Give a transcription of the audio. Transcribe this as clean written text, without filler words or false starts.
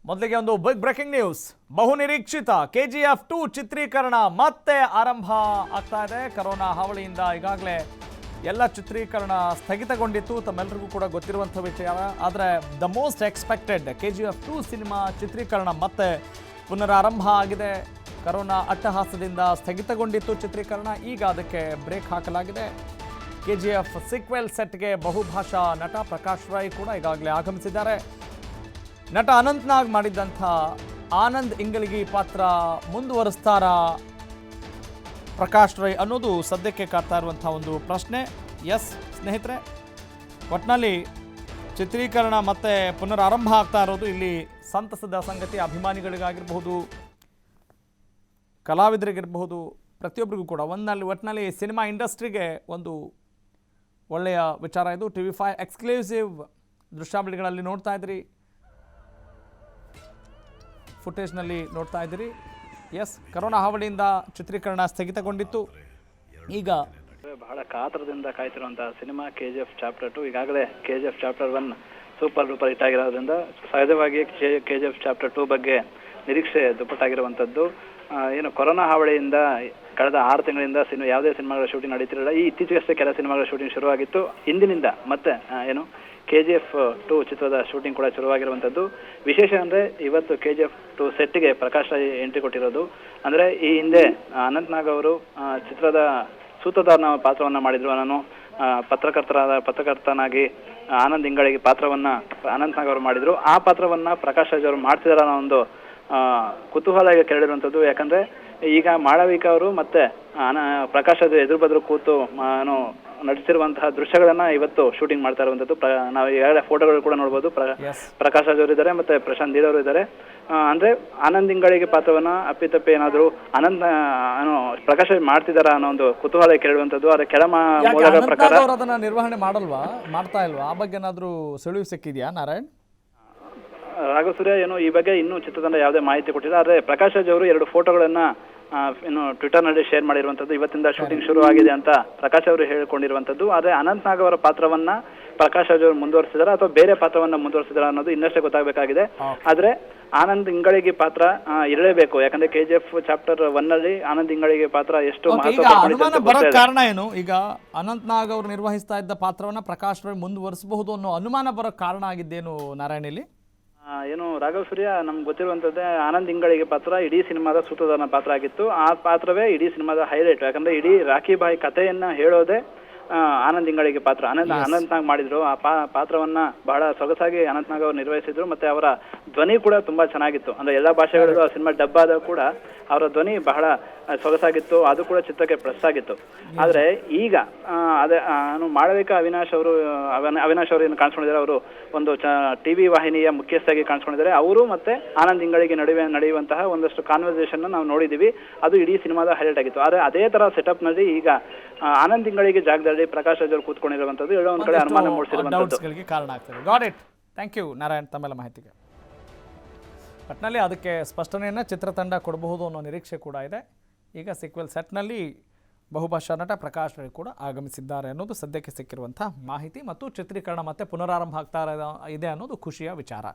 ಮೊದಲಿಗೆ ಒಂದು big breaking news. ಬಹುನಿರೀಕ್ಷಿತ KGF2 ಚಿತ್ರೀಕರಣ ಮತ್ತೆ ಆರಂಭ ಆಗ್ತಾ ಇದೆ. ಕೊರೋನಾ ಹಾವಳಿಯಿಂದ ಈಗಾಗಲೇ ಎಲ್ಲ ಚಿತ್ರೀಕರಣ ಸ್ಥಗಿತಗೊಂಡಿತ್ತು, ತಮ್ಮೆಲ್ಲರಿಗೂ ಕೂಡ ಗೊತ್ತಿರುವಂಥ ವಿಚಾರ. ಆದರೆ the most expected KGF2 cinema ಚಿತ್ರೀಕರಣ ಮತ್ತೆ ಪುನರಾರಂಭ ಆಗಿದೆ. ಕೊರೋನಾ ಅಟ್ಟಹಾಸದಿಂದ ಸ್ಥಗಿತಗೊಂಡಿತ್ತು ಚಿತ್ರೀಕರಣ, ಈಗ ಅದಕ್ಕೆ ಬ್ರೇಕ್ ಹಾಕಲಾಗಿದೆ. KGF ಸೀಕ್ವೆಲ್ ಸೆಟ್ಗೆ ಬಹುಭಾಷಾ ನಟ ಪ್ರಕಾಶ್ ರೈ ಕೂಡ ಈಗಾಗಲೇ ಆಗಮಿಸಿದ್ದಾರೆ. ನಟ ಅನಂತ್ ನಾಗ್ ಮಾಡಿದ್ದಂಥ ಆನಂದ್ ಇಂಗಳಗಿ ಪಾತ್ರ ಮುಂದುವರಿಸ್ತಾರ ಪ್ರಕಾಶ್ ರೈ ಅನ್ನೋದು ಸದ್ಯಕ್ಕೆ ಕಾಡ್ತಾ ಇರುವಂಥ ಒಂದು ಪ್ರಶ್ನೆ. ಎಸ್ ಸ್ನೇಹಿತರೆ, ಒಟ್ಟಿನಲ್ಲಿ ಚಿತ್ರೀಕರಣ ಮತ್ತೆ ಪುನರಾರಂಭ ಆಗ್ತಾ ಇರೋದು ಇಲ್ಲಿ ಸಂತಸದ ಸಂಗತಿ. ಅಭಿಮಾನಿಗಳಿಗಾಗಿರಬಹುದು, ಕಲಾವಿದರಿಗಿರಬಹುದು, ಪ್ರತಿಯೊಬ್ಬರಿಗೂ ಕೂಡ ಒಟ್ಟಿನಲ್ಲಿ ಸಿನಿಮಾ ಇಂಡಸ್ಟ್ರಿಗೆ ಒಂದು ಒಳ್ಳೆಯ ವಿಚಾರ ಇದು. TV5 ಎಕ್ಸ್ಕ್ಲೂಸಿವ್ ದೃಶ್ಯಾವಳಿಗಳಲ್ಲಿ ನೋಡ್ತಾ ಇದ್ರಿ, ಫುಟೇಜ್ನಲ್ಲಿ ನೋಡ್ತಾ ಇದ್ದೀರಿ. ಎಸ್, ಕೊರೋನಾ ಹಾವಳಿಯಿಂದ ಚಿತ್ರೀಕರಣ ಸ್ಥಗಿತಗೊಂಡಿತ್ತು. ಈಗ ಬಹಳ ಕಾತರದಿಂದ ಕಾಯ್ತಿರುವಂತಹ ಸಿನಿಮಾ KGF ಚಾಪ್ಟರ್ 2. ಈಗಾಗಲೇ KGF chapter 1 super duper hit ಆಗಿರೋದ್ರಿಂದ ಸಹಜವಾಗಿ KGF ಚಾಪ್ಟರ್ 2 ಬಗ್ಗೆ ನಿರೀಕ್ಷೆ ದುಪ್ಪಟ್ಟಾಗಿರುವಂಥದ್ದು. ಏನು ಕೊರೋನಾ ಹಾವಳಿಯಿಂದ ಕಳೆದ 6 ತಿಂಗಳಿಂದ ಯಾವುದೇ ಸಿನಿಮಾಗಳ ಶೂಟಿಂಗ್ ನಡೀತಿರಲಿಲ್ಲ. ಈ ಇತ್ತೀಚೆಗಷ್ಟೇ ಕೆಲ ಸಿನಿಮಾಗಳ ಶೂಟಿಂಗ್ ಶುರುವಾಗಿತ್ತು. ಇಂದಿನಿಂದ ಮತ್ತೆ KGF2 ಚಿತ್ರದ ಶೂಟಿಂಗ್ ಕೂಡ ಶುರುವಾಗಿರುವಂಥದ್ದು. ವಿಶೇಷ ಅಂದರೆ ಇವತ್ತು KGF2 ಸೆಟ್ಗೆ ಪ್ರಕಾಶ್ ರೈ ಎಂಟ್ರಿ ಕೊಟ್ಟಿರೋದು. ಅಂದರೆ ಈ ಹಿಂದೆ ಅನಂತ್ ನಾಗ್ ಅವರು ಚಿತ್ರದ ಸೂತ್ರಧಾರನ ಪಾತ್ರವನ್ನು ಮಾಡಿದ್ರು. ನಾನು ಪತ್ರಕರ್ತನಾಗಿ ಆನಂದ್ ಇಂಗಳಗಿ ಪಾತ್ರವನ್ನು ಅನಂತ್ ನಾಗ್ ಅವರು ಮಾಡಿದ್ರು. ಆ ಪಾತ್ರವನ್ನು ಪ್ರಕಾಶ್ ರಾಜ್ ಅವರು ಮಾಡ್ತಿದಾರ ಅನ್ನೋ ಒಂದು ಕುತೂಹಲ ಈಗ ಕೆರಳಿರುವಂಥದ್ದು. ಯಾಕಂದ್ರೆ ಈಗ ಮಾಳವಿಕಾ ಅವರು ಮತ್ತೆ ಪ್ರಕಾಶ್ ರಾಜ್ ಎದುರು ಬದ್ರು ಕೂತು ನಟಿಸಿರುವಂತಹ ದೃಶ್ಯಗಳನ್ನ ಇವತ್ತು ಶೂಟಿಂಗ್ ಮಾಡ್ತಾ ಇರುವಂತದ್ದು. ನಾವು ಈಗಾಗಲೇ ಫೋಟೋಗಳು ಕೂಡ ನೋಡಬಹುದು. ಪ್ರಕಾಶ್ ರಾಜ್ ಅವರು ಇದ್ದಾರೆ, ಮತ್ತೆ ಪ್ರಶಾಂತ್ ನೀಲ್ ಅವರು ಇದ್ದಾರೆ. ಅಂದ್ರೆ ಆನಂದ್ ಇಂಗಳಿಗೆ ಪಾತ್ರವನ್ನ ಅಪ್ಪಿತಪ್ಪಿ ಏನಾದ್ರು ಪ್ರಕಾಶ್ ರಾಜ್ ಮಾಡ್ತಿದಾರ ಅನ್ನೋ ಒಂದು ಕುತೂಹಲ ಕೇಳುವಂತದ್ದು. ಅದರ ಕೆಳ ಮೂಲಗಳ ಪ್ರಕಾರ ಅದನ್ನ ನಿರ್ವಹಣೆ ಮಾಡ್ತಾ ಇಲ್ವಾ? ಆ ಬಗ್ಗೆ ಏನಾದ್ರು ಸುಳಿವು ಸಿಕ್ಕಿದ್ಯಾ ನಾರಾಯಣ್? ರಾಘವ್ ಸೂರ್ಯ ಈ ಬಗ್ಗೆ ಇನ್ನೂ ಚಿತ್ರತಂಡ ಯಾವುದೇ ಮಾಹಿತಿ ಕೊಟ್ಟಿಲ್ಲ. ಆದ್ರೆ ಪ್ರಕಾಶ್ ರಾಜ್ ಅವರು 2 ಫೋಟೋಗಳನ್ನ ಟ್ವಿಟರ್ ನಲ್ಲಿ ಶೇರ್ ಮಾಡಿರುವಂತದ್ದು. ಇವತ್ತಿಂದ ಶೂಟಿಂಗ್ ಶುರು ಆಗಿದೆ ಅಂತ ಪ್ರಕಾಶ್ ಅವರು ಹೇಳಿಕೊಂಡಿರುವಂತದ್ದು. ಆದ್ರೆ ಅನಂತ್ ನಾಗ್ ಅವರ ಪಾತ್ರವನ್ನ ಪ್ರಕಾಶ್ ರಾಜ್ ಅವರು ಮುಂದುವರಿಸಿದಾರ ಅಥವಾ ಬೇರೆ ಪಾತ್ರವನ್ನ ಮುಂದುವರಿಸಿದಾರ ಅನ್ನೋದು ಇನ್ನಷ್ಟೇ ಗೊತ್ತಾಗಬೇಕಾಗಿದೆ. ಆದ್ರೆ ಆನಂದ್ ಇಂಗಳಗಿ ಪಾತ್ರ ಇರಲೇಬೇಕು. ಯಾಕಂದ್ರೆ KGF ಚಾಪ್ಟರ್ 1 ನಲ್ಲಿ ಆನಂದ್ ಇಂಗಳಗಿ ಪಾತ್ರ ಎಷ್ಟು ಕಾರಣ ಏನು? ಈಗ ಅನಂತ್ ನಾಗ್ ಅವರು ನಿರ್ವಹಿಸ್ತಾ ಇದ್ದ ಪಾತ್ರವನ್ನ ಪ್ರಕಾಶ್ ರೈ ಮುಂದುವರಿಸಬಹುದು ಅನ್ನೋ ಅನುಮಾನ ಬರೋ ಕಾರಣ ಆಗಿದ್ದೇನು ನಾರಾಯಣ್ ಇಲ್ಲಿ? ರಾಘವ್ ಸೂರ್ಯ, ನಮ್ಗೆ ಗೊತ್ತಿರುವಂತದ್ದೇ ಆನಂದ್ ಇಂಗಳಗಿ ಪಾತ್ರ ಇಡೀ ಸಿನಿಮಾದ ಸೂತ್ರಧಾರನ ಪಾತ್ರ ಆಗಿತ್ತು. ಆ ಪಾತ್ರವೇ ಇಡೀ ಸಿನಿಮಾದ ಹೈಲೈಟ್. ಯಾಕಂದ್ರೆ ಇಡೀ ರಾಖಿ ಬಾಯಿ ಕಥೆಯನ್ನ ಹೇಳೋದೇ ಆನಂದ್ ಇಂಗಳಗಿ ಪಾತ್ರ. ಅನಂತ್ ನಾಗ್ ಮಾಡಿದ್ರು. ಆ ಪಾತ್ರವನ್ನ ಬಹಳ ಸೊಗಸಾಗಿ ಅನಂತ್ ನಾಗ್ ಅವರು ನಿರ್ವಹಿಸಿದ್ರು. ಮತ್ತೆ ಅವರ ಧ್ವನಿ ಕೂಡ ತುಂಬಾ ಚೆನ್ನಾಗಿತ್ತು. ಅಂದ್ರೆ ಎಲ್ಲಾ ಭಾಷೆಗಳಲ್ಲೂ ಆ ಸಿನಿಮಾ ಡಬ್ ಆದಾಗ ಕೂಡ ಅವರ ಧ್ವನಿ ಬಹಳ ಸೊಗಸಾಗಿತ್ತು. ಅದು ಕೂಡ ಚಿತ್ರಕ್ಕೆ ಪ್ಲಸ್ ಆಗಿತ್ತು. ಆದ್ರೆ ಈಗ ಅದೇ ಮಾಳವಿಕಾ ಅವಿನಾಶ್ ಅವರು ಏನು ಕಾಣಿಸ್ಕೊಂಡಿದ್ದಾರೆ. ಅವರು ಒಂದು TV ವಾಹಿನಿಯ ಮುಖ್ಯಸ್ಥರಾಗಿ ಕಾಣಿಸ್ಕೊಂಡಿದ್ದಾರೆ. ಅವರು ಮತ್ತೆ ಆನಂದ್ ಇಂಗಳಗಿ ನಡುವೆ ನಡೆಯುವಂತಹ ಒಂದಷ್ಟು ಕಾನ್ವರ್ಸೇಷನ್ ನಾವು ನೋಡಿದೀವಿ. ಅದು ಇಡೀ ಸಿನಿಮಾದ ಹೈಲೈಟ್ ಆಗಿತ್ತು. ಆದ್ರೆ ಅದೇ ತರ ಸೆಟಪ್ ನಲ್ಲಿ ಈಗ ಆನಂದ್ ಇಂಗಳಗಿ ಜಾಗದಲ್ಲಿ ಪ್ರಕಾಶ್ ರಾಜ್ ಅವರು ಕೂತ್ಕೊಂಡಿರುವಂತದ್ದು ಎಲ್ಲೋ ಒಂದ್ ಕಡೆ ಅನುಮಾನ ಮೂಡಿಸಿರುವಂತದ್ದು ಕಾರಣ ಆಗ್ತದೆ. Got it. Thank you Narayan ತಮ್ಮೆಲ್ಲ ಮಾಹಿತಿಗೆ. ಒಟ್ಟಿನಲ್ಲಿ ಅದಕ್ಕೆ ಸ್ಪಷ್ಟನೆಯನ್ನು ಚಿತ್ರತಂಡ ಕೊಡಬಹುದು ಅನ್ನೋ ನಿರೀಕ್ಷೆ ಕೂಡ ಇದೆ. ಈಗ ಸೀಕ್ವೆಲ್ ಸೆಟ್ನಲ್ಲಿ ಬಹುಭಾಷಾ ನಟ ಪ್ರಕಾಶ್ ರೈ ಕೂಡ ಆಗಮಿಸಿದ್ದಾರೆ ಅನ್ನೋದು ಸದ್ಯಕ್ಕೆ ಸಿಕ್ಕಿರುವಂಥ ಮಾಹಿತಿ. ಮತ್ತು ಚಿತ್ರೀಕರಣ ಮತ್ತೆ ಪುನರಾರಂಭ ಆಗ್ತಾ ಇದೆ ಅನ್ನೋದು ಖುಷಿಯ ವಿಚಾರ.